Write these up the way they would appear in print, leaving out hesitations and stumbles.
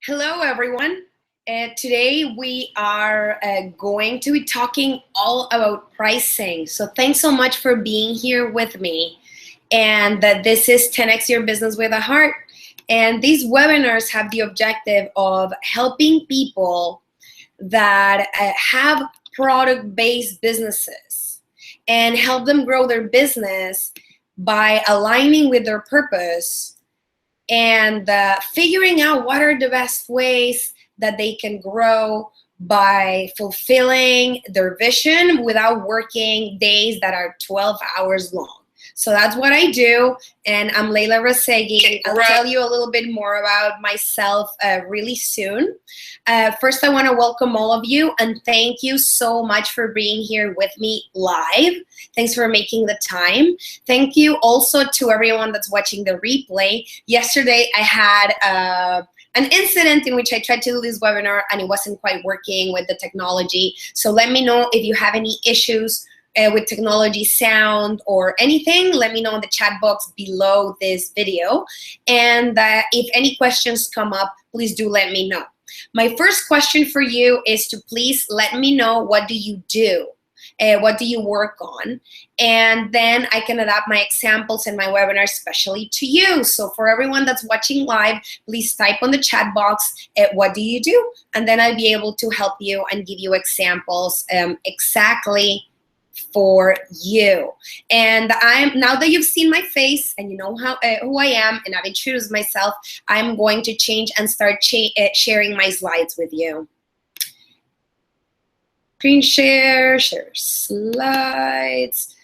Hello, everyone. Today we are going to be talking all about pricing. So thanks so much for being here with me. And this is 10x Your Business with a Heart. And these webinars have the objective of helping people that have product-based businesses and help them grow their business by aligning with their purpose and figuring out what are the best ways that they can grow by fulfilling their vision without working days that are 12 hours long. So that's what I do, and I'm Leyla Razeghi. I'll tell you a little bit more about myself really soon. First, I want to welcome all of you, and thank you so much for being here with me live. Thanks for making the time. Thank you also to everyone that's watching the replay. Yesterday, I had an incident in which I tried to do this webinar, and it wasn't quite working with the technology. So let me know if you have any issues with technology, sound, or anything. Let me know in the chat box below this video. And if any questions come up, please do let me know. My first question for you is to please let me know, what do you do? What do you work on? And then I can adapt my examples in my webinar especially to you. So for everyone that's watching live, please type on the chat box, what do you do? And then I'll be able to help you and give you examples exactly for you. And now that you've seen my face and you know who I am and I've introduced myself, I'm going to change and start sharing my slides with you. Screen share slides.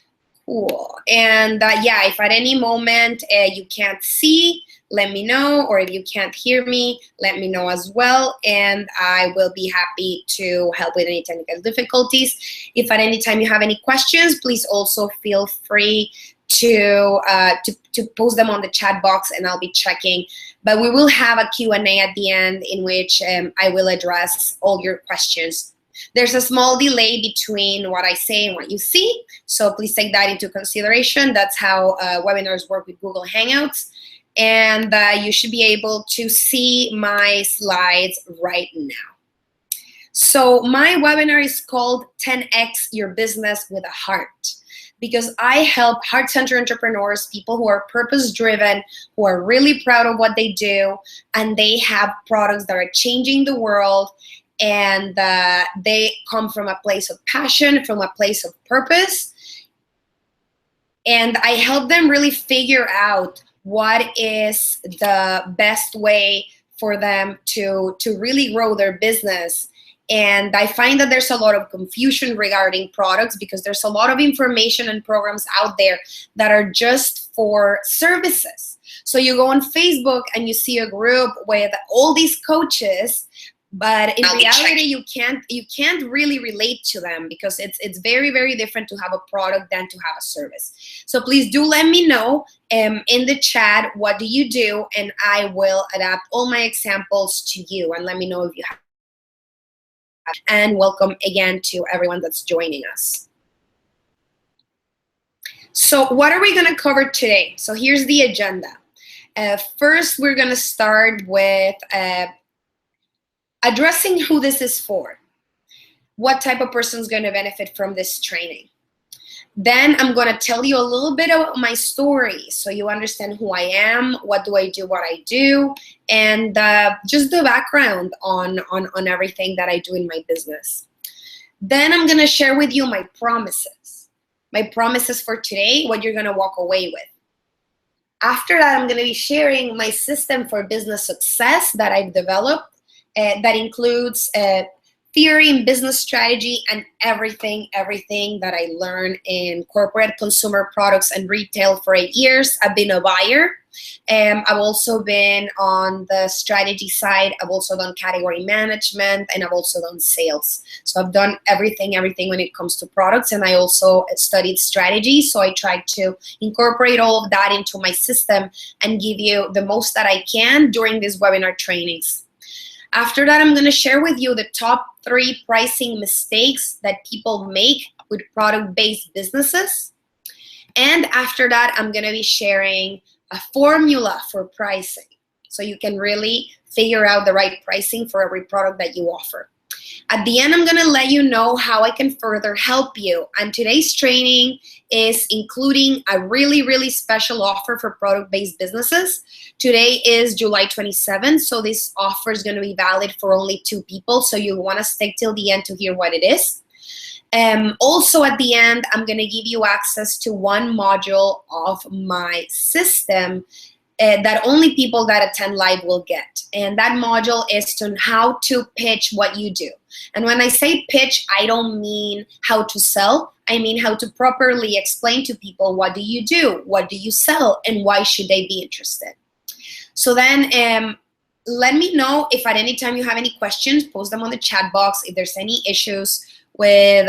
Cool. And yeah, if at any moment you can't see, let me know, or if you can't hear me, let me know as well, and I will be happy to help with any technical difficulties. If at any time you have any questions, please also feel free to post them on the chat box, and I'll be checking. But we will have a Q&A at the end in which I will address all your questions. There's a small delay between what I say and what you see, so please take that into consideration. That's how webinars work with Google Hangouts. And you should be able to see my slides right now. So my webinar is called 10x Your Business with a Heart, because I help heart-centered entrepreneurs, people who are purpose-driven, who are really proud of what they do, and they have products that are changing the world, and they come from a place of passion, from a place of purpose. And I help them really figure out what is the best way for them to really grow their business. And I find that there's a lot of confusion regarding products because there's a lot of information and programs out there that are just for services. So you go on Facebook and you see a group with all these coaches, but in reality, you can't really relate to them because it's very, very different to have a product than to have a service. So please do let me know in the chat, what do you do, and I will adapt all my examples to you, and let me know if you have. And welcome again to everyone that's joining us. So what are we going to cover today? So here's the agenda. First, we're going to start with addressing who this is for. What type of person is going to benefit from this training? Then I'm going to tell you a little bit about my story so you understand who I am, what do I do, what I do, and just the background on everything that I do in my business. Then I'm going to share with you my promises for today, what you're going to walk away with. After that, I'm going to be sharing my system for business success that I've developed. That includes theory and business strategy and everything that I learned in corporate consumer products and retail for 8 years. I've been a buyer. I've also been on the strategy side. I've also done category management, and I've also done sales. So I've done everything when it comes to products, and I also studied strategy. So I tried to incorporate all of that into my system and give you the most that I can during these webinar trainings. After that, I'm going to share with you the top 3 pricing mistakes that people make with product-based businesses. And after that, I'm going to be sharing a formula for pricing. so you can really figure out the right pricing for every product that you offer. At the end, I'm going to let you know how I can further help you. And today's training is including a really, really special offer for product-based businesses. Today is July 27th, so this offer is going to be valid for only 2 people, so you'll want to stick till the end to hear what it is. Also at the end, I'm going to give you access to one module of my system that only people that attend live will get. And that module is to how to pitch what you do. And when I say pitch, I don't mean how to sell. I mean how to properly explain to people, what do you do? What do you sell? And why should they be interested? So then let me know if at any time you have any questions, post them on the chat box. If there's any issues with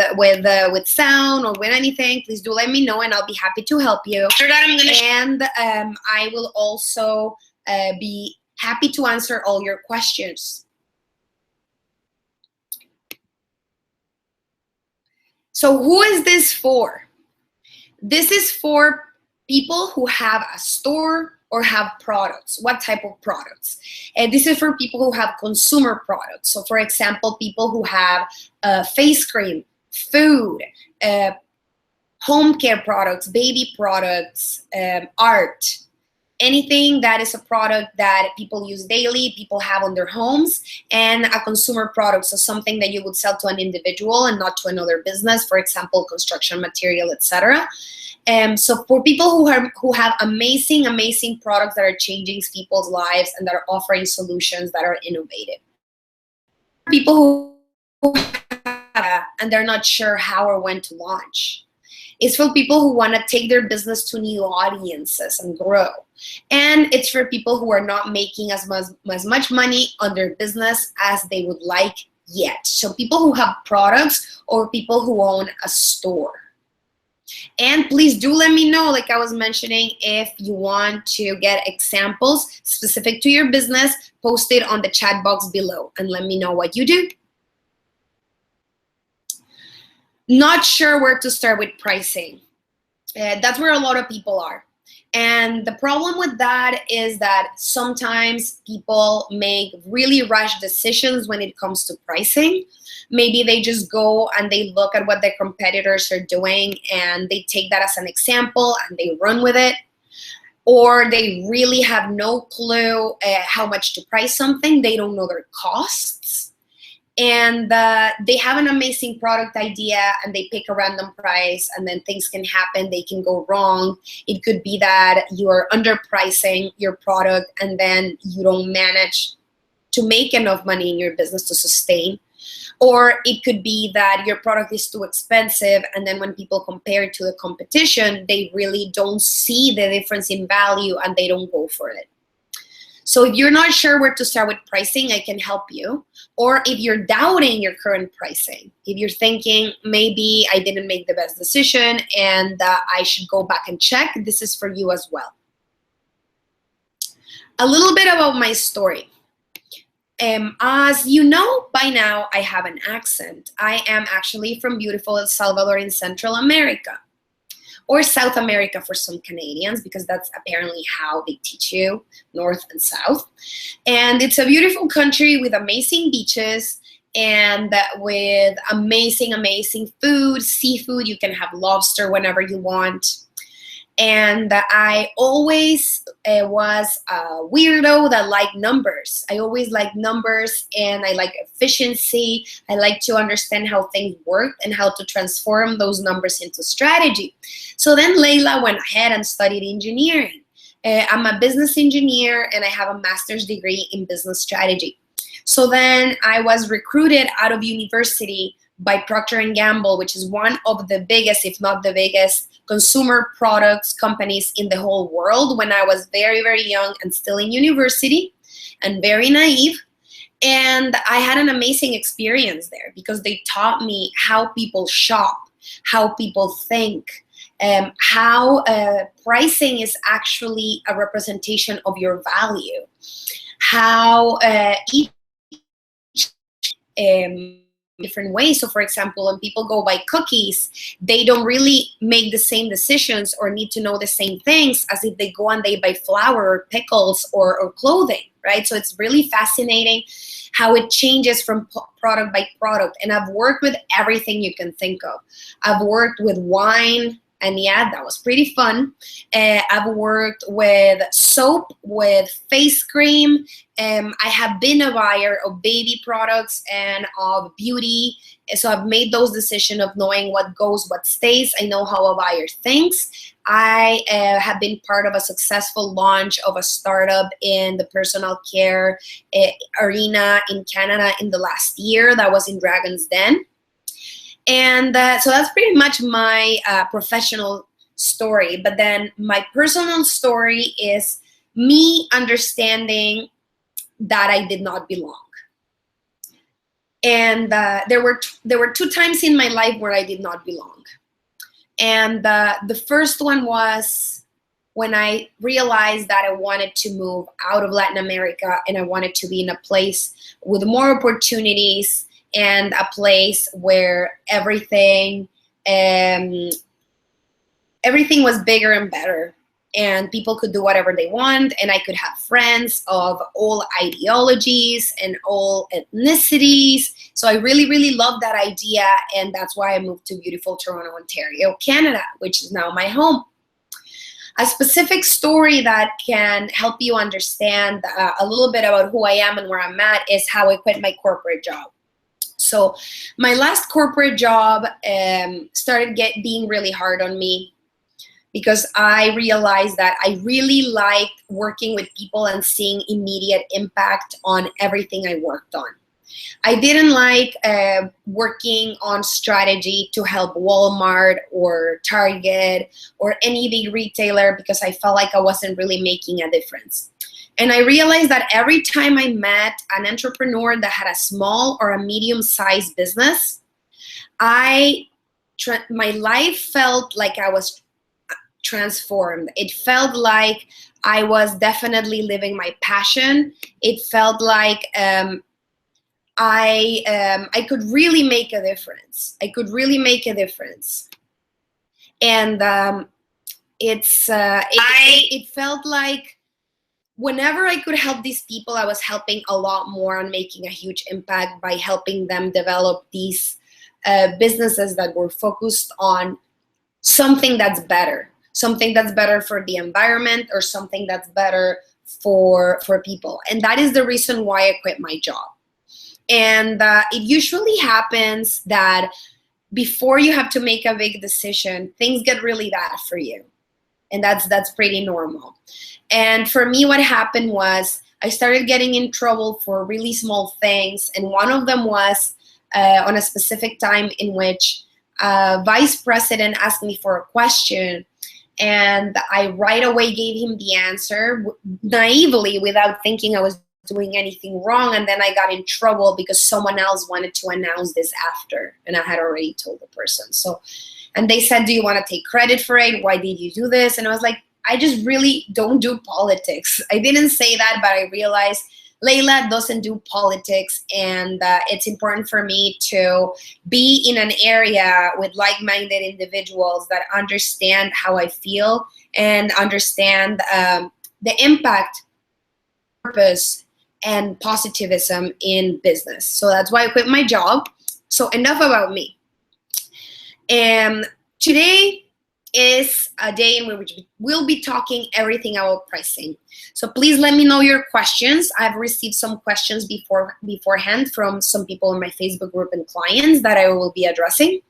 sound or with anything, please do let me know, and I'll be happy to help you. After that, I will also be happy to answer all your questions. So who is this for? This is for people who have a store or have products. What type of products? And this is for people who have consumer products. So for example, people who have face cream, food, home care products, baby products, art, anything that is a product that people use daily, people have on their homes, and a consumer product, so something that you would sell to an individual and not to another business, for example, construction material, etc. So for people who have amazing, amazing products that are changing people's lives and that are offering solutions that are innovative. People who have, and they're not sure how or when to launch. It's for people who want to take their business to new audiences and grow. And it's for people who are not making as much money on their business as they would like yet. So people who have products or people who own a store. And please do let me know, like I was mentioning, if you want to get examples specific to your business, post it on the chat box below and let me know what you do. Not sure where to start with pricing. That's where a lot of people are. And the problem with that is that sometimes people make really rash decisions when it comes to pricing. Maybe they just go and they look at what their competitors are doing and they take that as an example and they run with it. Or they really have no clue how much to price something. They don't know their costs. And they have an amazing product idea and they pick a random price, and then things can happen. They can go wrong. It could be that you are underpricing your product and then you don't manage to make enough money in your business to sustain. Or it could be that your product is too expensive, and then when people compare it to the competition, they really don't see the difference in value and they don't go for it. So if you're not sure where to start with pricing, I can help you. Or if you're doubting your current pricing, if you're thinking maybe I didn't make the best decision and I should go back and check, this is for you as well. A little bit about my story. As you know by now, I have an accent. I am actually from beautiful El Salvador in Central America. Or South America for some Canadians, because that's apparently how they teach you, North and South. And it's a beautiful country with amazing beaches and with amazing, amazing food, seafood. You can have lobster whenever you want. And I always was a weirdo that liked numbers. I always liked numbers, and I like efficiency. I like to understand how things work and how to transform those numbers into strategy. So then Leyla went ahead and studied engineering. I'm a business engineer, and I have a master's degree in business strategy. So then I was recruited out of university by Procter & Gamble, which is one of the biggest, if not the biggest, consumer products companies in the whole world, when I was very, very young and still in university and very naive. And I had an amazing experience there because they taught me how people shop, how people think, how pricing is actually a representation of your value, how each different ways. So for example, when people go buy cookies, they don't really make the same decisions or need to know the same things as if they go and they buy flour or pickles or clothing, right? So it's really fascinating how it changes from product by product. And I've worked with everything you can think of. I've worked with wine, and yeah, that was pretty fun. I've worked with soap, with face cream. I have been a buyer of baby products and of beauty. So I've made those decisions of knowing what goes, what stays. I know how a buyer thinks. I have been part of a successful launch of a startup in the personal care arena in Canada in the last year. That was in Dragon's Den. And so that's pretty much my professional story. But then my personal story is me understanding that I did not belong. And there were 2 times in my life where I did not belong. And the first one was when I realized that I wanted to move out of Latin America and I wanted to be in a place with more opportunities and a place where everything was bigger and better, and people could do whatever they want, and I could have friends of all ideologies and all ethnicities. So I really, really love that idea, and that's why I moved to beautiful Toronto, Ontario, Canada, which is now my home. A specific story that can help you understand a little bit about who I am and where I'm at is how I quit my corporate job. So my last corporate job started being really hard on me because I realized that I really liked working with people and seeing immediate impact on everything I worked on. I didn't like working on strategy to help Walmart or Target or any big retailer because I felt like I wasn't really making a difference. And I realized that every time I met an entrepreneur that had a small or a medium-sized business, my life felt like I was transformed. It felt like I was definitely living my passion. It felt like I could really make a difference. I could really make a difference. And it felt like whenever I could help these people, I was helping a lot more and making a huge impact by helping them develop these businesses that were focused on something that's better for the environment or something that's better for people. And that is the reason why I quit my job. And it usually happens that before you have to make a big decision, things get really bad for you. And that's pretty normal. And for me, what happened was I started getting in trouble for really small things. And one of them was on a specific time in which a vice president asked me for a question. And I right away gave him the answer naively without thinking I was doing anything wrong. And then I got in trouble because someone else wanted to announce this after. And I had already told the person. And they said, do you want to take credit for it? Why did you do this? And I was like, I just really don't do politics. I didn't say that, but I realized Leyla doesn't do politics. And it's important for me to be in an area with like-minded individuals that understand how I feel and understand the impact, purpose, and positivism in business. So that's why I quit my job. So enough about me. Today is a day in which we'll be talking everything about pricing. So please let me know your questions. I've received some questions beforehand from some people in my Facebook group and clients that I will be addressing.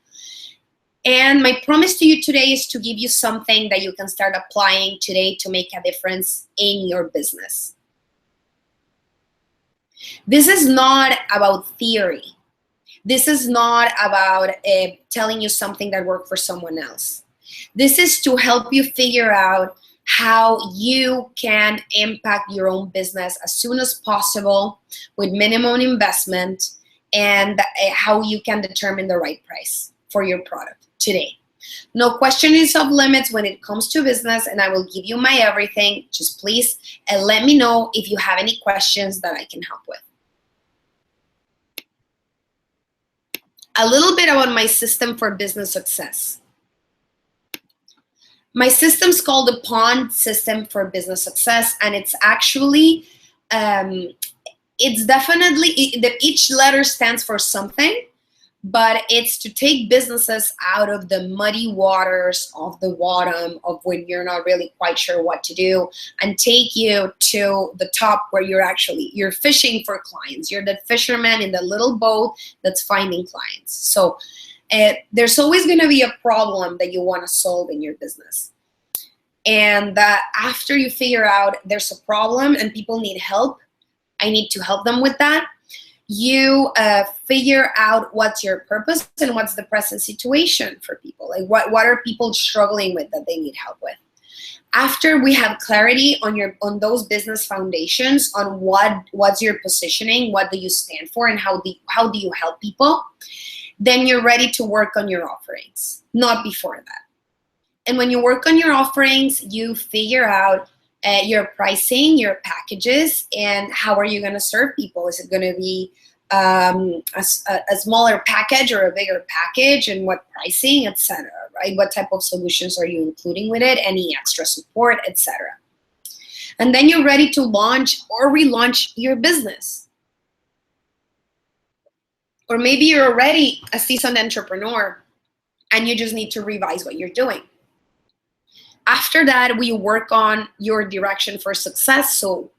And my promise to you today is to give you something that you can start applying today to make a difference in your business. This is not about theory. This is not about telling you something that worked for someone else. This is to help you figure out how you can impact your own business as soon as possible with minimum investment, and how you can determine the right price for your product today. No question is off limits when it comes to business, and I will give you my everything. Just please let me know if you have any questions that I can help with. A little bit about my system for business success. My system's called the POND system for business success, and it's actually, it's definitely, each letter stands for something, but it's to take businesses out of the muddy waters of the bottom of when you're not really quite sure what to do, and take you to the top where you're fishing for clients. You're the fisherman in the little boat that's finding clients. So there's always going to be a problem that you want to solve in your business. And after you figure out there's a problem and people need help, I need to help them with that. You figure out what's your purpose and what's the present situation for people. Like what are people struggling with that they need help with? After we have clarity on those business foundations, on what's your positioning, what do you stand for, and how do you help people, then you're ready to work on your offerings, not before that. And when you work on your offerings, you figure out your pricing, your packages, and how are you going to serve people? Is it going to be a smaller package or a bigger package, and what pricing, etc., right? What type of solutions are you including with it? Any extra support, etc. And then you're ready to launch or relaunch your business. Or maybe you're already a seasoned entrepreneur and you just need to revise what you're doing. After that, we work on your direction for success. So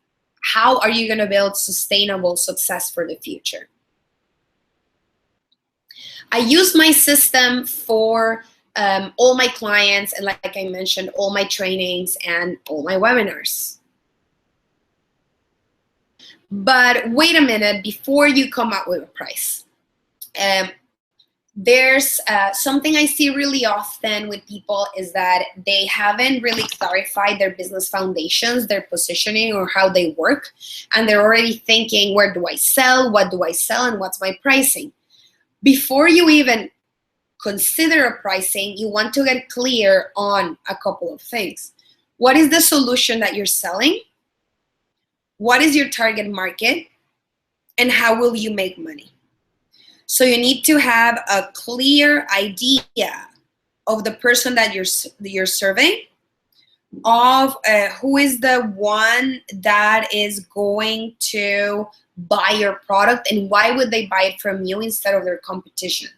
how are you going to build sustainable success for the future? I use my system for all my clients, and like I mentioned, all my trainings and all my webinars. But wait a minute, before you come up with a price. There's something I see really often with people is that they haven't really clarified their business foundations, their positioning, or how they work. And they're already thinking, where do I sell? What do I sell? And what's my pricing? Before you even consider a pricing, you want to get clear on a couple of things. What is the solution that you're selling? What is your target market? And how will you make money? So you need to have a clear idea of the person that you're serving, of who is the one that is going to buy your product, and why would they buy it from you instead of their competition.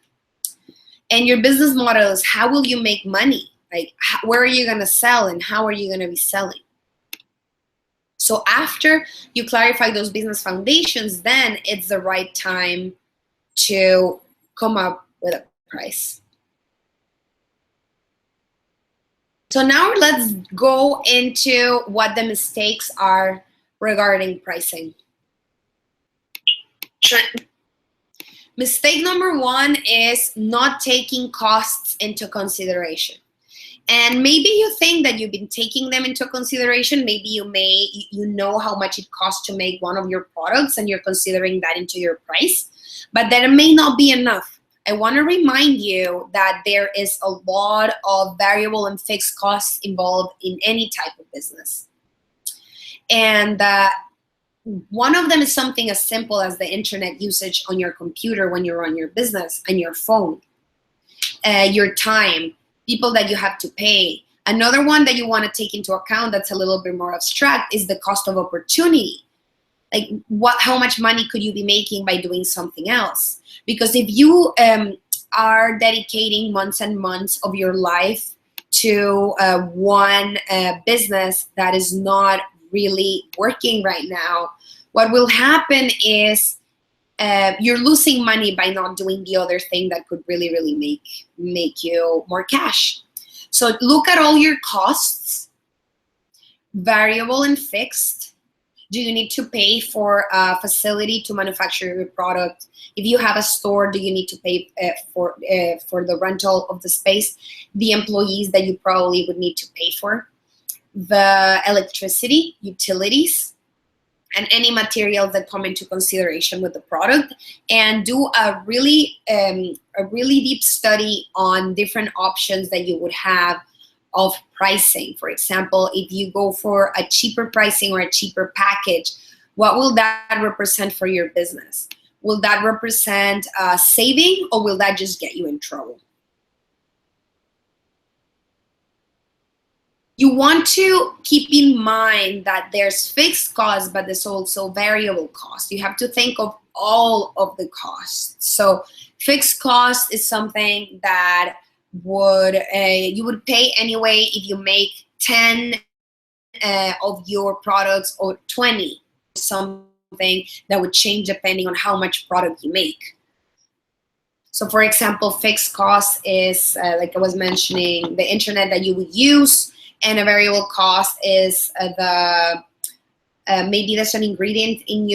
And your business model is, how will you make money? Like, where are you going to sell, and how are you going to be selling? So after you clarify those business foundations, then it's the right time to come up with a price. So now let's go into what the mistakes are regarding pricing. Mistake number one is not taking costs into consideration. And maybe you think that you've been taking them into consideration. Maybe you know how much it costs to make one of your products, and you're considering that into your price. But that may not be enough. I want to remind you that there is a lot of variable and fixed costs involved in any type of business. And one of them is something as simple as the internet usage on your computer when you're on your business, and your phone, your time, people that you have to pay. Another one that you want to take into account that's a little bit more abstract is the cost of opportunity. Like, how much money could you be making by doing something else? Because if you are dedicating months and months of your life to one business that is not really working right now, what will happen is you're losing money by not doing the other thing that could really make you more cash. So look at all your costs, variable and fixed. Do you need to pay for a facility to manufacture your product? If you have a store, do you need to pay for the rental of the space? The employees that you probably would need to pay for, the electricity, utilities, and any materials that come into consideration with the product. And do a really deep study on different options that you would have of pricing. For example, if you go for a cheaper pricing or a cheaper package, what will that represent for your business? Will that represent a saving, or will that just get you in trouble? You want to keep in mind that there's fixed costs, but there's also variable costs. You have to think of all of the costs. So fixed cost is something that you would pay anyway if you make 10 of your products, or 20, something that would change depending on how much product you make. So for example, fixed cost is, like I was mentioning, the internet that you would use, and a variable cost is maybe there's an ingredient in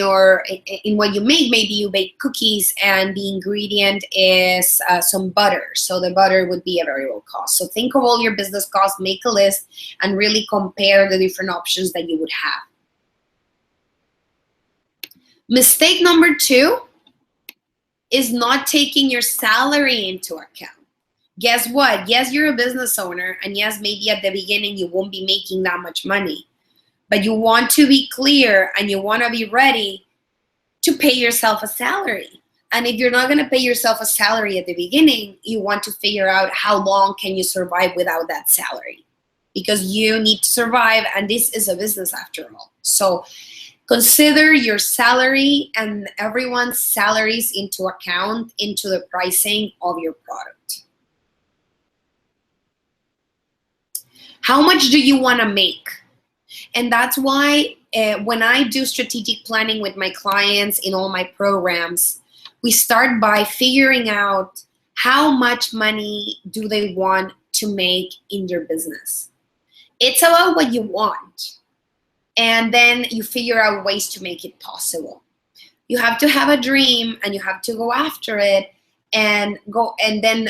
what you make. Maybe you bake cookies and the ingredient is some butter. So the butter would be a variable cost. So think of all your business costs, make a list, and really compare the different options that you would have. Mistake number 2 is not taking your salary into account. Guess what? Yes, you're a business owner, and yes, maybe at the beginning you won't be making that much money, but you want to be clear and you want to be ready to pay yourself a salary. And if you're not going to pay yourself a salary at the beginning, you want to figure out how long can you survive without that salary, because you need to survive, and this is a business after all. So consider your salary and everyone's salaries into account into the pricing of your product. How much do you want to make? And that's why when I do strategic planning with my clients in all my programs, we start by figuring out how much money do they want to make in your business. It's about what you want. And then you figure out ways to make it possible. You have to have a dream, and you have to go after it, and then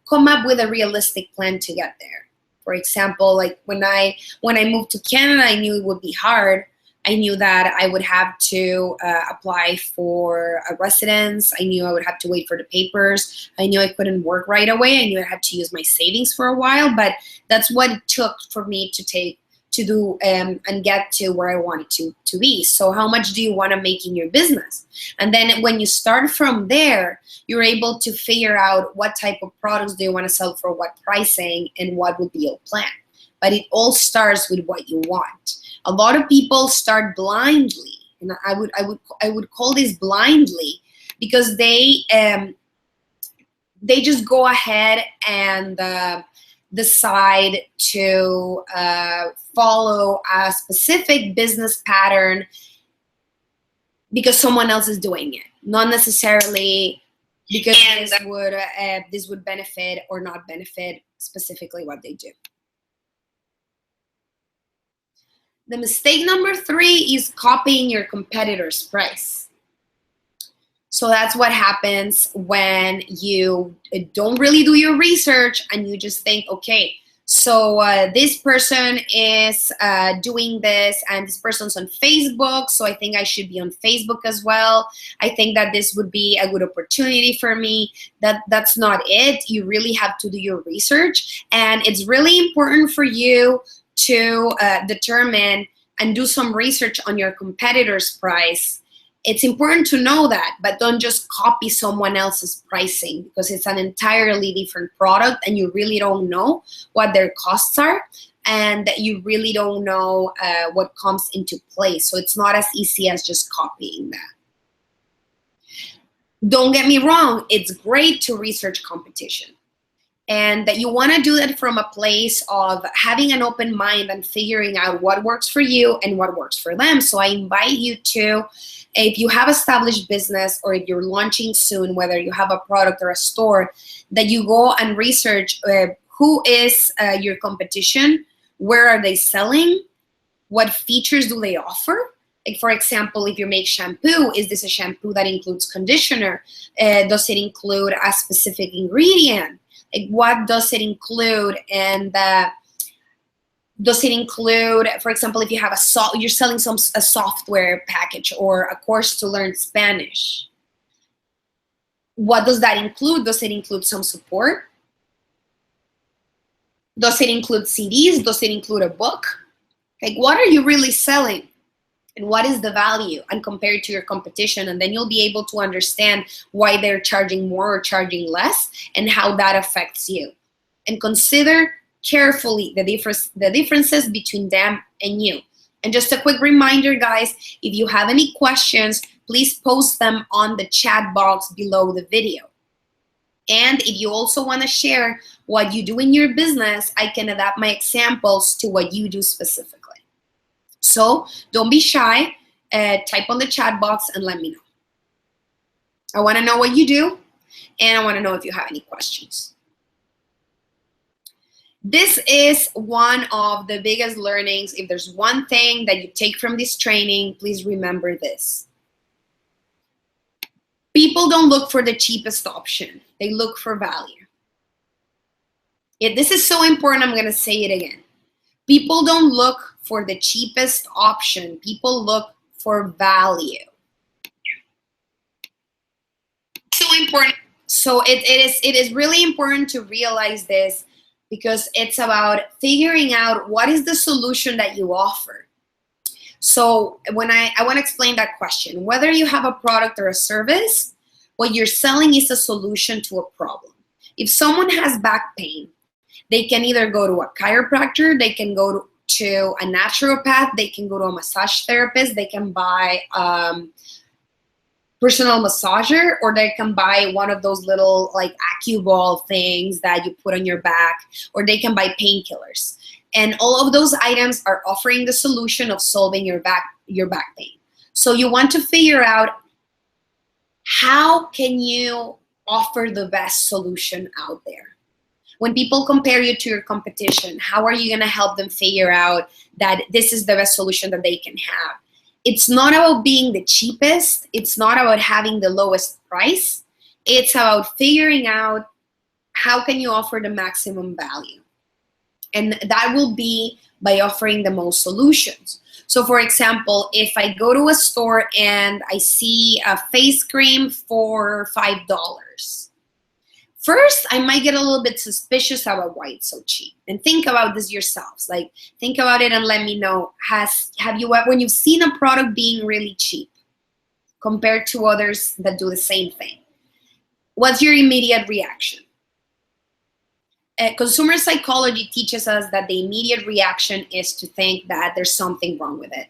come up with a realistic plan to get there. For example, like when I moved to Canada, I knew it would be hard. I knew that I would have to apply for a residence. I knew I would have to wait for the papers. I knew I couldn't work right away. I knew I had to use my savings for a while, but that's what it took for me to do and get to where I wanted to be. So how much do you want to make in your business? And then when you start from there, you're able to figure out what type of products do you want to sell for what pricing and what would be your plan. But it all starts with what you want. A lot of people start blindly, and I would call this blindly, because they just go ahead and decide to follow a specific business pattern because someone else is doing it, not necessarily because this would benefit or not benefit specifically what they do. The mistake number 3 is copying your competitor's price. So that's what happens when you don't really do your research and you just think, okay, so this person is doing this, and this person's on Facebook, so I think I should be on Facebook as well. I think that this would be a good opportunity for me. That's not it. You really have to do your research, and it's really important for you to determine and do some research on your competitor's price. It's important to know that, but don't just copy someone else's pricing, because it's an entirely different product and you really don't know what their costs are, and that you really don't know what comes into play. So it's not as easy as just copying that. Don't get me wrong, it's great to research competition. And that you want to do that from a place of having an open mind and figuring out what works for you and what works for them. So I invite you to, if you have established business or if you're launching soon, whether you have a product or a store, that you go and research who is your competition, where are they selling, what features do they offer. Like for example, if you make shampoo, is this a shampoo that includes conditioner? Does it include a specific ingredient? Like what does it include? And does it include, for example, if you have you're selling a software package or a course to learn Spanish, what does that include? Does it include some support? Does it include CDs? Does it include a book? Like what are you really selling? and what is the value, and compare it to your competition, and then you'll be able to understand why they're charging more or charging less and how that affects you. And consider carefully the differences between them and you. And just a quick reminder, guys, if you have any questions, please post them on the chat box below the video. And if you also want to share what you do in your business, I can adapt my examples to what you do specifically. So don't be shy. Type on the chat box and let me know. I want to know what you do, and I want to know if you have any questions. This is one of the biggest learnings. If there's one thing that you take from this training, please remember this. People don't look for the cheapest option. They look for value. This is so important. I'm going to say it again. People don't look for the cheapest option. People look for value. So important. So it is really important to realize this, because it's about figuring out what is the solution that you offer. So when I want to explain that question, whether you have a product or a service, what you're selling is a solution to a problem. If someone has back pain, they can either go to a chiropractor, they can go to a naturopath, they can go to a massage therapist, they can buy personal massager, or they can buy one of those little like AccuBall things that you put on your back, or they can buy painkillers. And all of those items are offering the solution of solving your back pain. So you want to figure out, how can you offer the best solution out there? When people compare you to your competition, how are you going to help them figure out that this is the best solution that they can have? It's not about being the cheapest. It's not about having the lowest price. It's about figuring out how can you offer the maximum value. And that will be by offering the most solutions. So for example, if I go to a store and I see a face cream for $5, first, I might get a little bit suspicious about why it's so cheap. And think about this yourselves. Like, think about it and let me know. When you've seen a product being really cheap compared to others that do the same thing, what's your immediate reaction? Consumer psychology teaches us that the immediate reaction is to think that there's something wrong with it.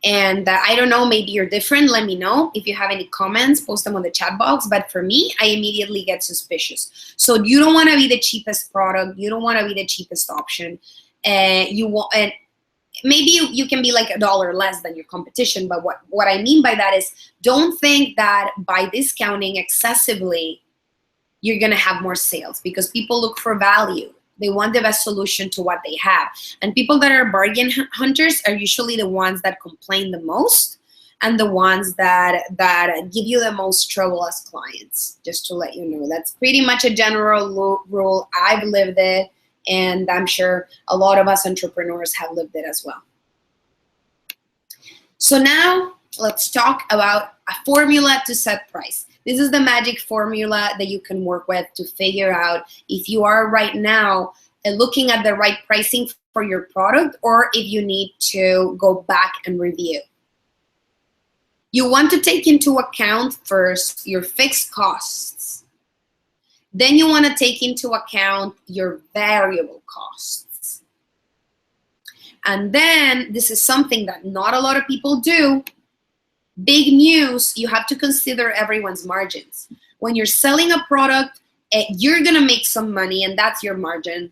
And I don't know, maybe you're different. Let me know. If you have any comments, post them on the chat box. But for me, I immediately get suspicious. So you don't want to be the cheapest product. You don't want to be the cheapest option. And maybe you can be like $1 less than your competition. But what I mean by that is, don't think that by discounting excessively, you're going to have more sales, because people look for value. They want the best solution to what they have. And people that are bargain hunters are usually the ones that complain the most and the ones that give you the most trouble as clients, just to let you know. That's pretty much a general rule. I've lived it, and I'm sure a lot of us entrepreneurs have lived it as well. So now let's talk about a formula to set price. This is the magic formula that you can work with to figure out if you are right now looking at the right pricing for your product, or if you need to go back and review. You want to take into account first your fixed costs. Then you want to take into account your variable costs. And then, this is something that not a lot of people do. Big news, you have to consider everyone's margins. When you're selling a product, you're going to make some money, and that's your margin.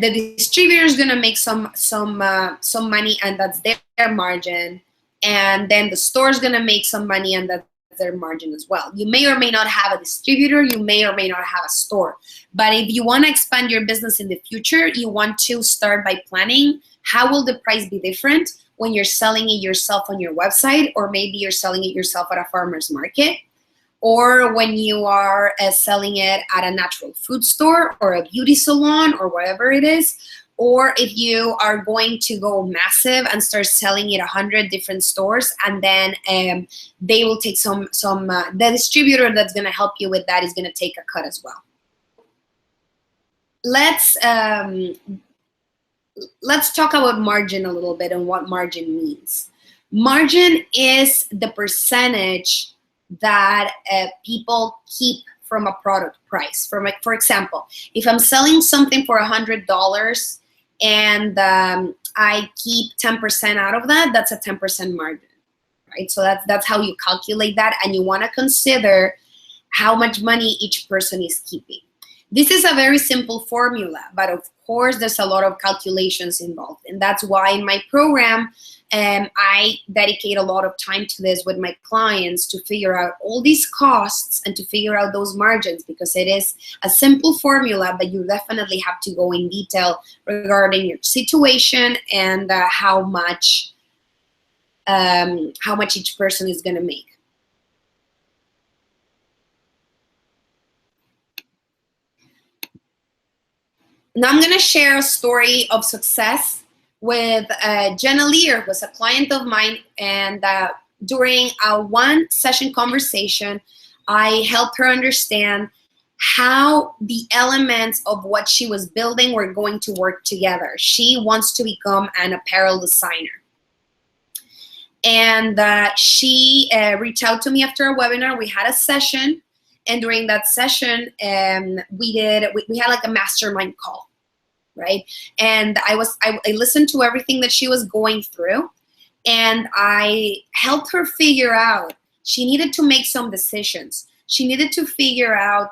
The distributor is going to make some money, and that's their margin. And then the store is going to make some money, and that's their margin as well. You may or may not have a distributor. You may or may not have a store. But if you want to expand your business in the future, you want to start by planning, how will the price be different when you're selling it yourself on your website, or maybe you're selling it yourself at a farmer's market, or when you are selling it at a natural food store or a beauty salon or whatever it is, or if you are going to go massive and start selling it 100 different stores, and then they will take the distributor that's going to help you with that is going to take a cut as well. Let's let's talk about margin a little bit and what margin means. Margin is the percentage that people keep from a product price. For example, if I'm selling something for $100 and I keep 10% out of that, that's a 10% margin, right? So that's how you calculate that, and you want to consider how much money each person is keeping. This is a very simple formula, but of course there's a lot of calculations involved, and that's why in my program I dedicate a lot of time to this with my clients to figure out all these costs and to figure out those margins, because it is a simple formula, but you definitely have to go in detail regarding your situation and how much each person is going to make. Now I'm going to share a story of success with Jenna Lear, who was a client of mine, and during a one session conversation, I helped her understand how the elements of what she was building were going to work together. She wants to become an apparel designer. And she reached out to me after a webinar. We had a session, and during that session, we had like a mastermind call, right? And I listened to everything that she was going through, and I helped her figure out, she needed to make some decisions. She needed to figure out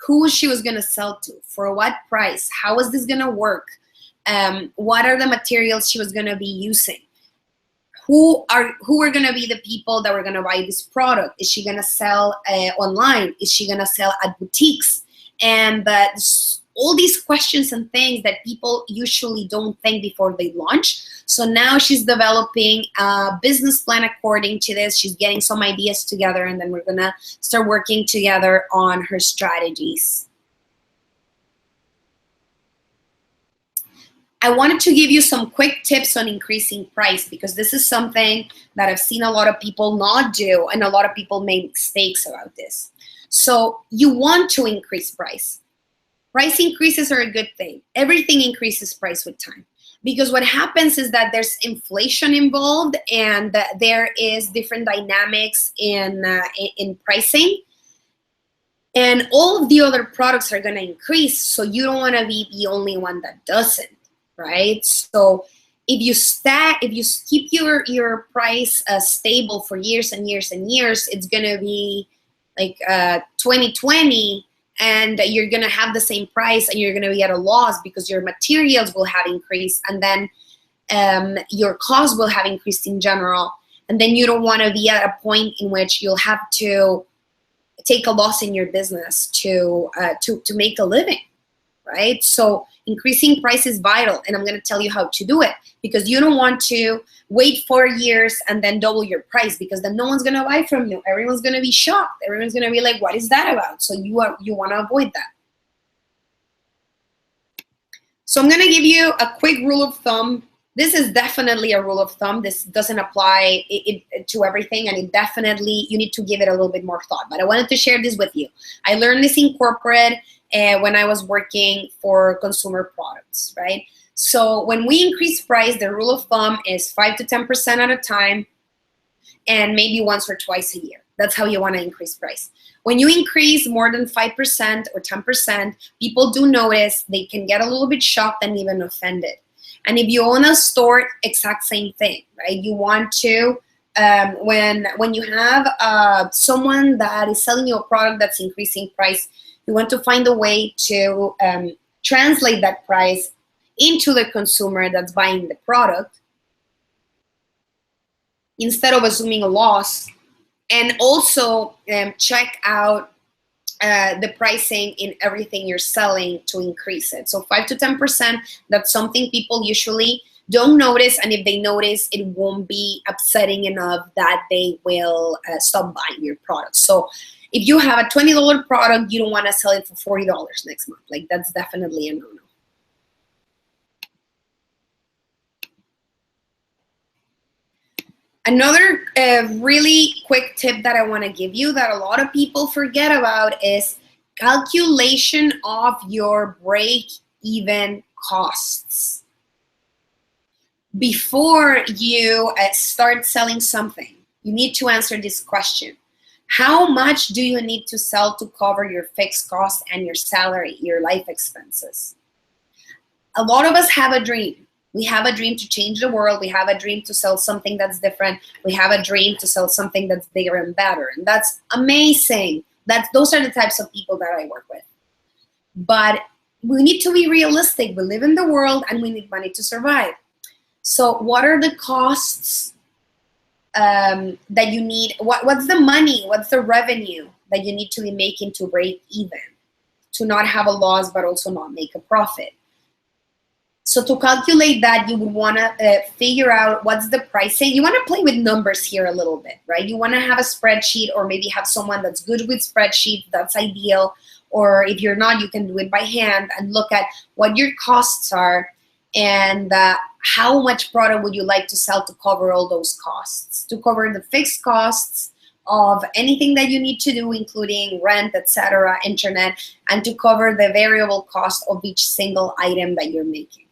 who she was going to sell to, for what price, how was this going to work, what are the materials she was going to be using, who are going to be the people that were going to buy this product. Is she going to sell online? Is she going to sell at boutiques? And all these questions and things that people usually don't think before they launch. So now she's developing a business plan according to this. She's getting some ideas together, and then we're going to start working together on her strategies. I wanted to give you some quick tips on increasing price, because this is something that I've seen a lot of people not do, and a lot of people make mistakes about this. So you want to increase price. Price increases are a good thing. Everything increases price with time, because what happens is that there's inflation involved, and there is different dynamics in pricing, and all of the other products are going to increase. So you don't want to be the only one that doesn't, right? So if you keep your price stable for years and years and years, it's going to be like 2020. And you're going to have the same price, and you're going to be at a loss because your materials will have increased, and then your costs will have increased in general. And then you don't want to be at a point in which you'll have to take a loss in your business to make a living, right? So increasing price is vital, and I'm going to tell you how to do it, because you don't want to wait 4 years and then double your price, because then no one's going to buy from you. Everyone's going to be shocked. Everyone's going to be like, what is that about? So you want to avoid that. So I'm going to give you a quick rule of thumb. This is definitely a rule of thumb. This doesn't apply to everything, and it definitely, you need to give it a little bit more thought. But I wanted to share this with you. I learned this in corporate when I was working for consumer products, right? So when we increase price, the rule of thumb is 5 to 10% at a time, and maybe once or twice a year. That's how you want to increase price. When you increase more than 5% or 10%, people do notice. They can get a little bit shocked and even offended. And if you own a store, exact same thing, right? You want to, when you have someone that is selling you a product that's increasing price, you want to find a way to translate that price into the consumer that's buying the product, instead of assuming a loss. And also check out the pricing in everything you're selling to increase it. So 5 to 10%, that's something people usually don't notice, and if they notice, it won't be upsetting enough that they will stop buying your product. So if you have a $20 product, you don't want to sell it for $40 next month. Like, that's definitely a no-no. Another really quick tip that I want to give you that a lot of people forget about is calculation of your break-even costs. before you start selling something, you need to answer this question. How much do you need to sell to cover your fixed costs and your salary, your life expenses? A lot of us have a dream. We have a dream to change the world. We have a dream to sell something that's different. We have a dream to sell something that's bigger and better. And that's amazing. Those are the types of people that I work with. But we need to be realistic. We live in the world and we need money to survive. So what are the costs that you need? What's the money? What's the revenue that you need to be making to break even? To not have a loss, but also not make a profit. So to calculate that, you would want to figure out what's the pricing. You want to play with numbers here a little bit, right? You want to have a spreadsheet, or maybe have someone that's good with spreadsheets. That's ideal. Or if you're not, you can do it by hand and look at what your costs are and how much product would you like to sell to cover all those costs, to cover the fixed costs of anything that you need to do, including rent, etc., internet, and to cover the variable cost of each single item that you're making.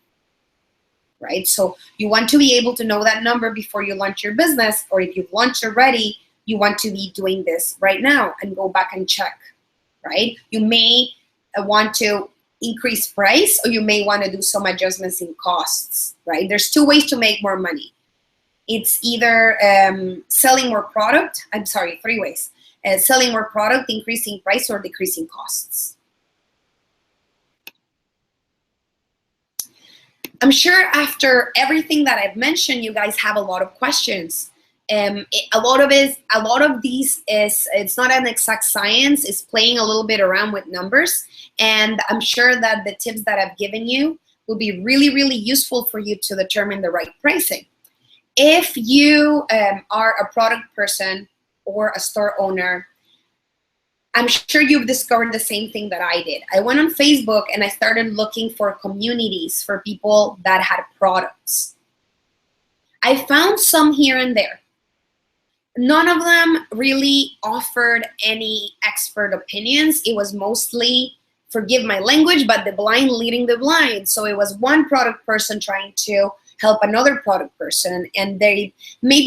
Right? So you want to be able to know that number before you launch your business, or if you've launched already, you want to be doing this right now and go back and check, right? You may want to increase price, or you may want to do some adjustments in costs, right? There's two ways to make more money. It's either selling more product, three ways. Selling more product, increasing price, or decreasing costs. I'm sure after everything that I've mentioned, you guys have a lot of questions. A lot of these is, it's not an exact science. It's playing a little bit around with numbers. And I'm sure that the tips that I've given you will be really, really useful for you to determine the right pricing. If you are a product person or a store owner, I'm sure you've discovered the same thing that I did. I went on Facebook and I started looking for communities for people that had products. I found some here and there. None of them really offered any expert opinions. It was mostly, forgive my language, but the blind leading the blind. So it was one product person trying to help another product person, and maybe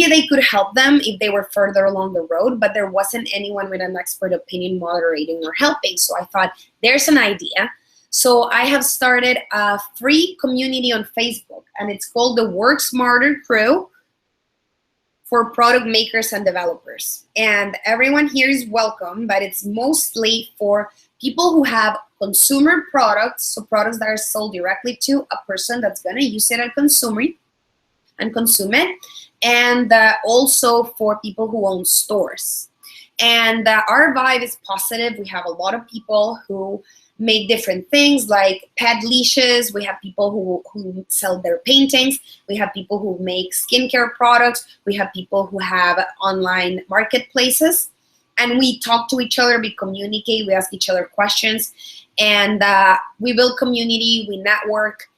they could help them if they were further along the road, but there wasn't anyone with an expert opinion moderating or helping. So I thought, there's an idea. So I have started a free community on Facebook, and it's called the Work Smarter Crew for product makers and developers. And everyone here is welcome, but it's mostly for people who have consumer products, so products that are sold directly to a person that's going to use it and consume it, and also for people who own stores. And our vibe is positive. We have a lot of people who make different things like pet leashes. We have people who sell their paintings. We have people who make skincare products. We have people who have online marketplaces. And we talk to each other, we communicate, we ask each other questions, and we build community, we network,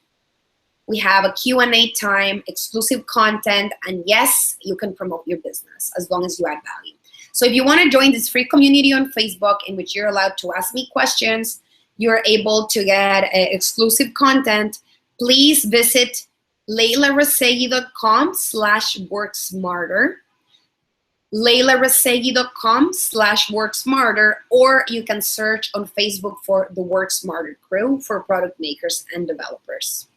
we have a Q&A time, exclusive content, and yes, you can promote your business as long as you add value. So if you want to join this free community on Facebook in which you're allowed to ask me questions, you're able to get exclusive content, please visit leylarazeghi.com/worksmarter. leylarazeghi.com/worksmarter, or you can search on Facebook for the Work Smarter Crew for product makers and developers.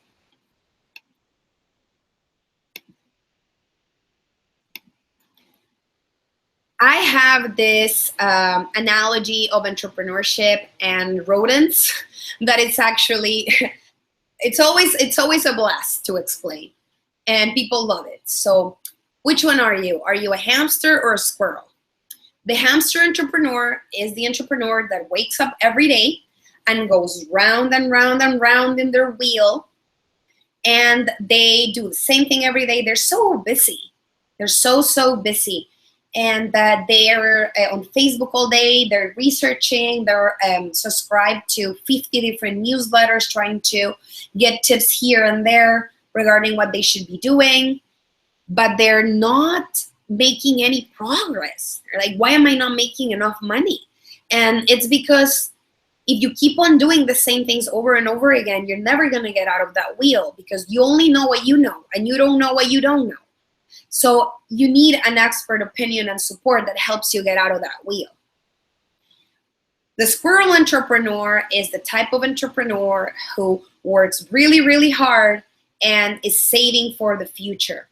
I have this analogy of entrepreneurship and rodents that it's actually, it's always a blast to explain, and people love it. So which one are you? Are you a hamster or a squirrel? The hamster entrepreneur is the entrepreneur that wakes up every day and goes round and round and round in their wheel, and they do the same thing every day. They're so busy. They're so busy. And they're on Facebook all day. They're researching. They're subscribed to 50 different newsletters trying to get tips here and there regarding what they should be doing. But they're not making any progress. They're like, why am I not making enough money? And it's because if you keep on doing the same things over and over again, you're never going to get out of that wheel, because you only know what you know and you don't know what you don't know. So you need an expert opinion and support that helps you get out of that wheel. The squirrel entrepreneur is the type of entrepreneur who works really, really hard and is saving for the future.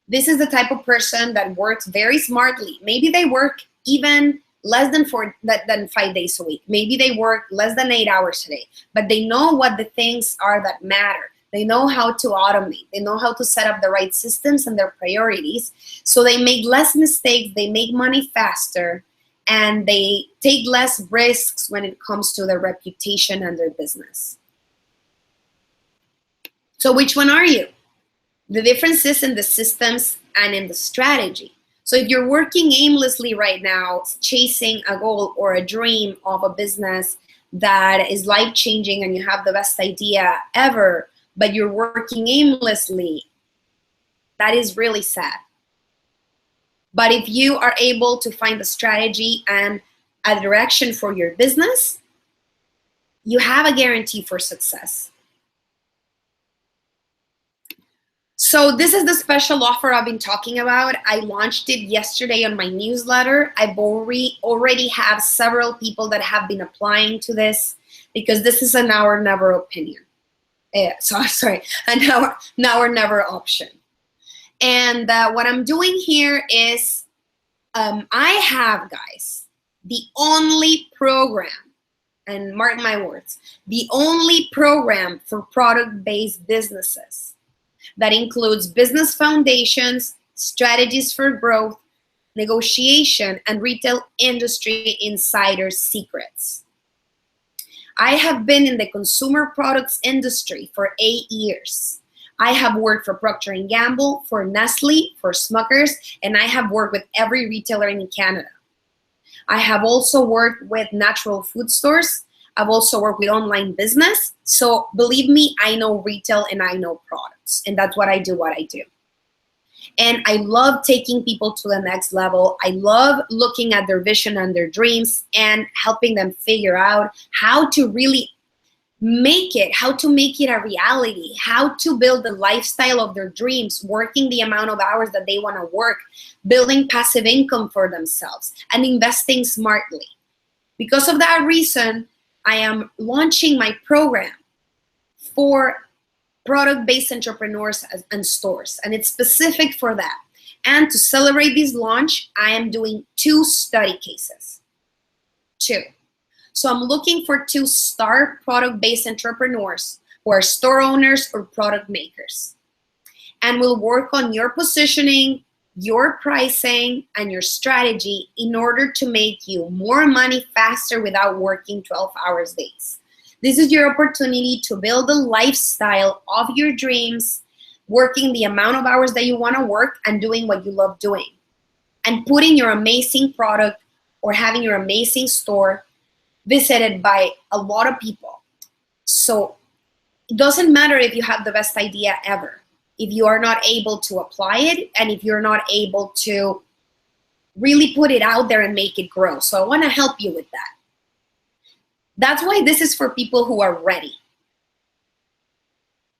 This is the type of person that works very smartly. Maybe they work even less than 5 days a week. Maybe they work less than 8 hours a day, but they know what the things are that matter. They know how to automate. They know how to set up the right systems and their priorities. So they make less mistakes, they make money faster, and they take less risks when it comes to their reputation and their business. So which one are you? The difference is in the systems and in the strategy. So if you're working aimlessly right now, chasing a goal or a dream of a business that is life-changing and you have the best idea ever, but you're working aimlessly, that is really sad. But if you are able to find a strategy and a direction for your business, you have a guarantee for success. So this is the special offer I've been talking about. I launched it yesterday on my newsletter. I've already have several people that have been applying to this, because this is a now or never opinion. A now or never option. And what I'm doing here is I have, guys, the only program, and mark my words, the only program for product-based businesses that includes business foundations, strategies for growth, negotiation, and retail industry insider secrets. I have been in the consumer products industry for 8 years. I have worked for Procter & Gamble, for Nestle, for Smuckers, and I have worked with every retailer in Canada. I have also worked with natural food stores. I've also worked with online business. So believe me, I know retail and I know products, and that's what I do. And I love taking people to the next level. I love looking at their vision and their dreams and helping them figure out how to really make it a reality, how to build the lifestyle of their dreams, working the amount of hours that they want to work, building passive income for themselves, and investing smartly. Because of that reason, I am launching my program for product-based entrepreneurs and stores, and it's specific for that. And to celebrate this launch, I am doing 2 study cases. 2. So I'm looking for 2 star product-based entrepreneurs who are store owners or product makers. And we'll work on your positioning, your pricing, and your strategy in order to make you more money faster without working 12 hours days. This is your opportunity to build the lifestyle of your dreams, working the amount of hours that you want to work and doing what you love doing, and putting your amazing product or having your amazing store visited by a lot of people. So it doesn't matter if you have the best idea ever, if you are not able to apply it and if you're not able to really put it out there and make it grow. So I want to help you with that. That's why this is for people who are ready.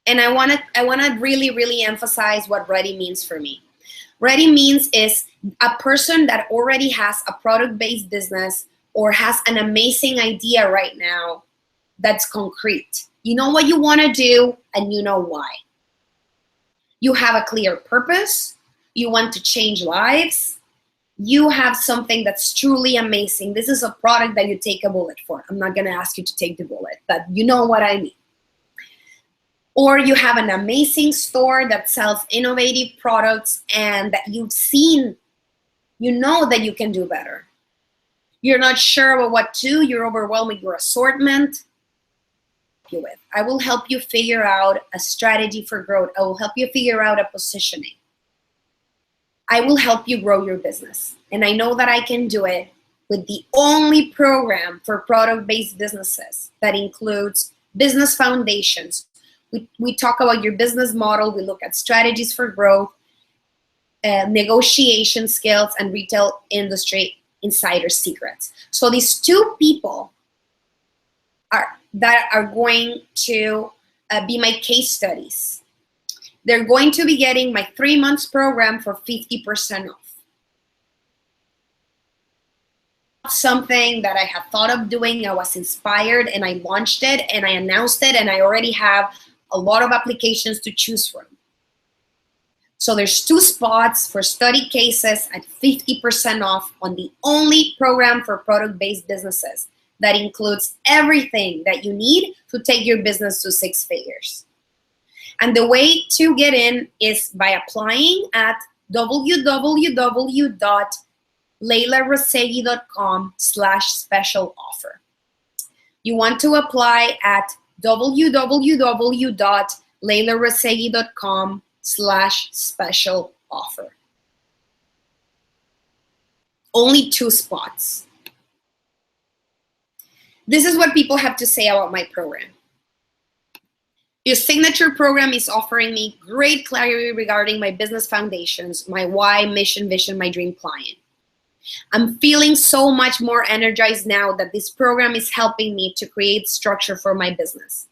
And I want to really, really emphasize what ready means for me. Ready means is a person that already has a product-based business or has an amazing idea right now that's concrete. You know what you want to do and you know why. You have a clear purpose. You want to change lives. You have something that's truly amazing. This is a product that you take a bullet for. I'm not going to ask you to take the bullet, but you know what I mean. Or you have an amazing store that sells innovative products and that you've seen, you know that you can do better. You're not sure about what to, you're overwhelmed with your assortment. I will help you figure out a strategy for growth. I will help you figure out a positioning. I will help you grow your business. And I know that I can do it with the only program for product-based businesses that includes business foundations. We talk about your business model. We look at strategies for growth, negotiation skills, and retail industry insider secrets. So these 2 people that are going to be my case studies. They're going to be getting my 3 months program for 50% off. Something that I had thought of doing. I was inspired and I launched it and I announced it, and I already have a lot of applications to choose from. So there's 2 spots for study cases at 50% off on the only program for product-based businesses that includes everything that you need to take your business to 6 figures. And the way to get in is by applying at www.leylarazeghi.com/special offer. You want to apply at www.leylarazeghi.com/special offer. Only 2 spots. This is what people have to say about my program. Your signature program is offering me great clarity regarding my business foundations, my why, mission, vision, my dream client. I'm feeling so much more energized now that this program is helping me to create structure for my business.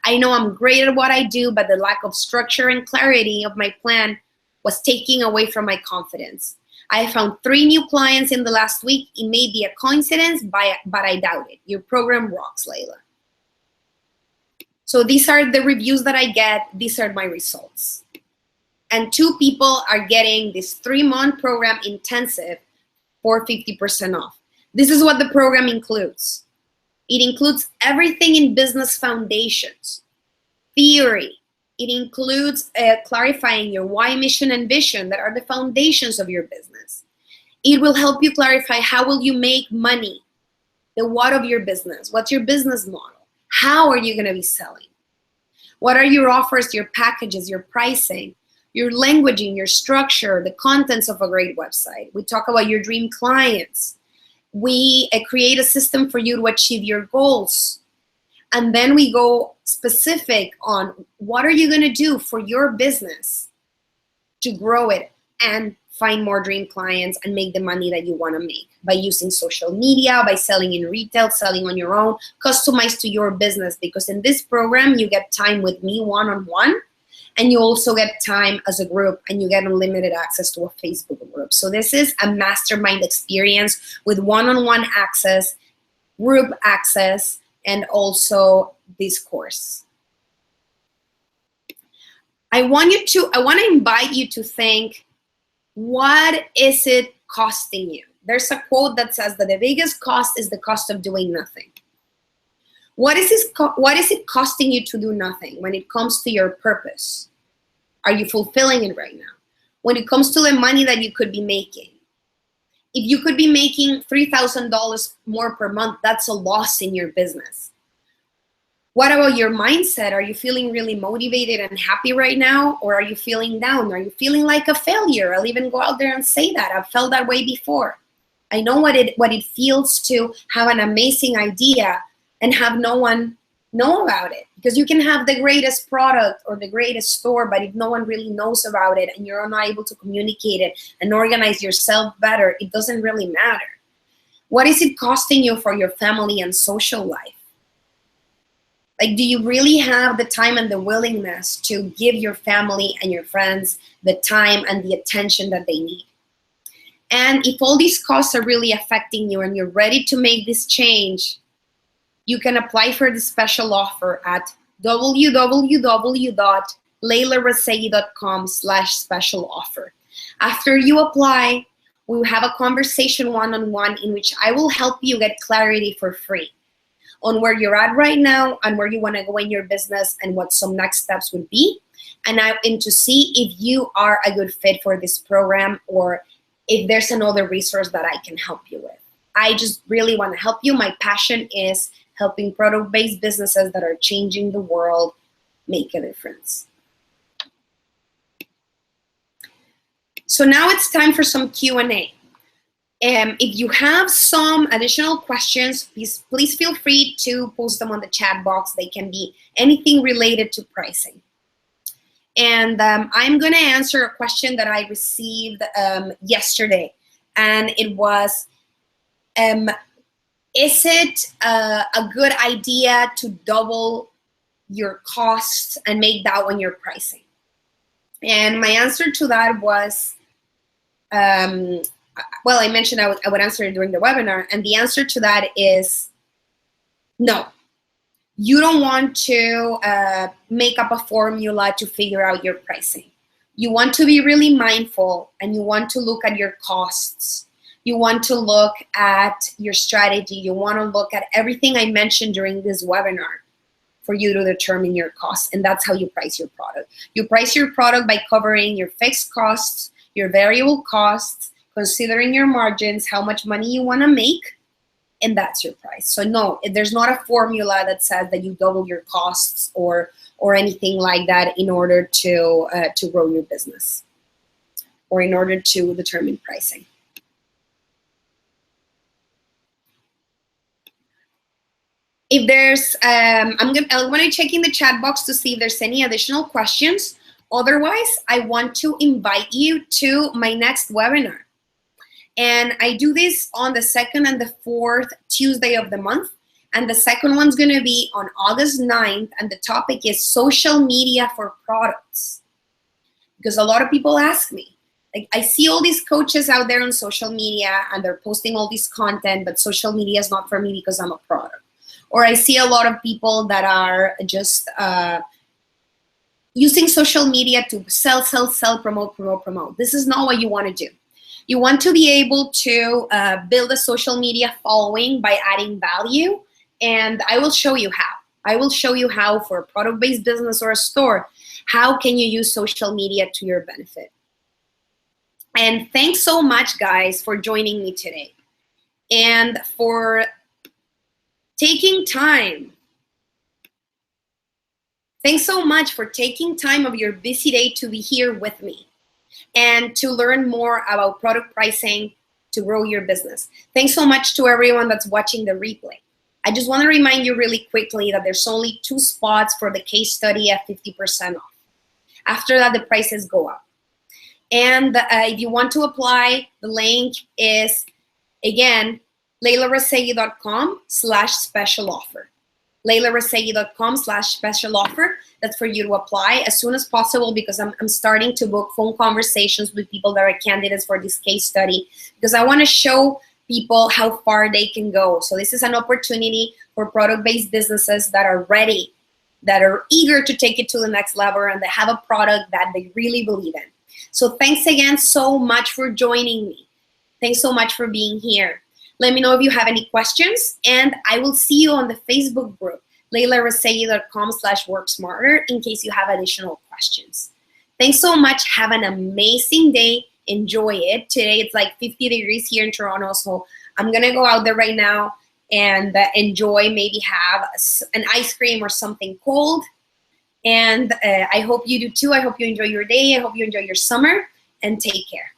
I know I'm great at what I do, but the lack of structure and clarity of my plan was taking away from my confidence. I found 3 new clients in the last week. It may be a coincidence, but I doubt it. Your program rocks, Leyla. So these are the reviews that I get. These are my results. And 2 people are getting this 3-month program intensive for 50% off. This is what the program includes. It includes everything in business foundations, theory. It includes clarifying your why, mission, and vision that are the foundations of your business. It will help you clarify how will you make money, the what of your business, what's your business model, how are you going to be selling, what are your offers, your packages, your pricing, your languaging, your structure, the contents of a great website. We talk about your dream clients. We create a system for you to achieve your goals. And then we go specific on what are you going to do for your business to grow it and find more dream clients and make the money that you want to make by using social media, by selling in retail, selling on your own, customized to your business. Because in this program, you get time with me one-on-one, and you also get time as a group, and you get unlimited access to a Facebook group. So this is a mastermind experience with one-on-one access, group access, and also this course. I want to invite you to think, what is it costing you? There's a quote that says that the biggest cost is the cost of doing nothing. What is it costing you to do nothing when it comes to your purpose? Are you fulfilling it right now? When it comes to the money that you could be making, if you could be making $3,000 more per month, that's a loss in your business. What about your mindset? Are you feeling really motivated and happy right now? Or are you feeling down? Are you feeling like a failure? I'll even go out there and say that. I've felt that way before. I know what it feels to have an amazing idea and have no one know about it. Because you can have the greatest product or the greatest store, but if no one really knows about it and you're not able to communicate it and organize yourself better, it doesn't really matter. What is it costing you for your family and social life? Like, do you really have the time and the willingness to give your family and your friends the time and the attention that they need? And if all these costs are really affecting you and you're ready to make this change, you can apply for the special offer at www.leylarazeghi.com/special offer. After you apply, we will have a conversation one-on-one in which I will help you get clarity for free on where you're at right now and where you want to go in your business and what some next steps would be, and to see if you are a good fit for this program or if there's another resource that I can help you with. I just really want to help you. My passion is helping product-based businesses that are changing the world make a difference. So now it's time for some Q&A. If you have some additional questions, please feel free to post them on the chat box. They can be anything related to pricing. And I'm going to answer a question that I received yesterday. And it was, is it a good idea to double your costs and make that one your pricing? And my answer to that was, well, I mentioned I would answer it during the webinar, and the answer to that is no. You don't want to make up a formula to figure out your pricing. You want to be really mindful, and you want to look at your costs. You want to look at your strategy. You want to look at everything I mentioned during this webinar for you to determine your costs, and that's how you price your product. You price your product by covering your fixed costs, your variable costs, considering your margins, how much money you want to make, and that's your price. So no, there's not a formula that says that you double your costs or anything like that in order to grow your business or in order to determine pricing. If there's, I'm going to be checking the chat box to see if there's any additional questions. Otherwise, I want to invite you to my next webinar. And I do this on the 2nd and the 4th Tuesday of the month. And the second one's going to be on August 9th. And the topic is social media for products. Because a lot of people ask me, like, I see all these coaches out there on social media and they're posting all this content, but social media is not for me because I'm a product. Or I see a lot of people that are just using social media to sell, promote. This is not what you want to do. You want to be able to build a social media following by adding value, and I will show you how. I will show you how, for a product-based business or a store, how can you use social media to your benefit. And thanks so much, guys, for joining me today and for taking time. Thanks so much for taking time of your busy day to be here with me and to learn more about product pricing to grow your business. Thanks so much to everyone that's watching the replay. I just want to remind you really quickly that there's only 2 spots for the case study at 50% off. After that, the prices go up. And if you want to apply, the link is, again, LeylaRazeghi.com/special offer. LeylaRazeghi.com/special offer. That's for you to apply as soon as possible, because I'm starting to book phone conversations with people that are candidates for this case study, because I want to show people how far they can go. So this is an opportunity for product-based businesses that are ready, that are eager to take it to the next level, and that have a product that they really believe in. So thanks again so much for joining me. Thanks so much for being here. Let me know if you have any questions, and I will see you on the Facebook group, LeylaRazeghi.com/worksmarter, in case you have additional questions. Thanks so much. Have an amazing day. Enjoy it. Today it's like 50 degrees here in Toronto, so I'm going to go out there right now and enjoy, maybe have an ice cream or something cold. And I hope you do too. I hope you enjoy your day. I hope you enjoy your summer, and take care.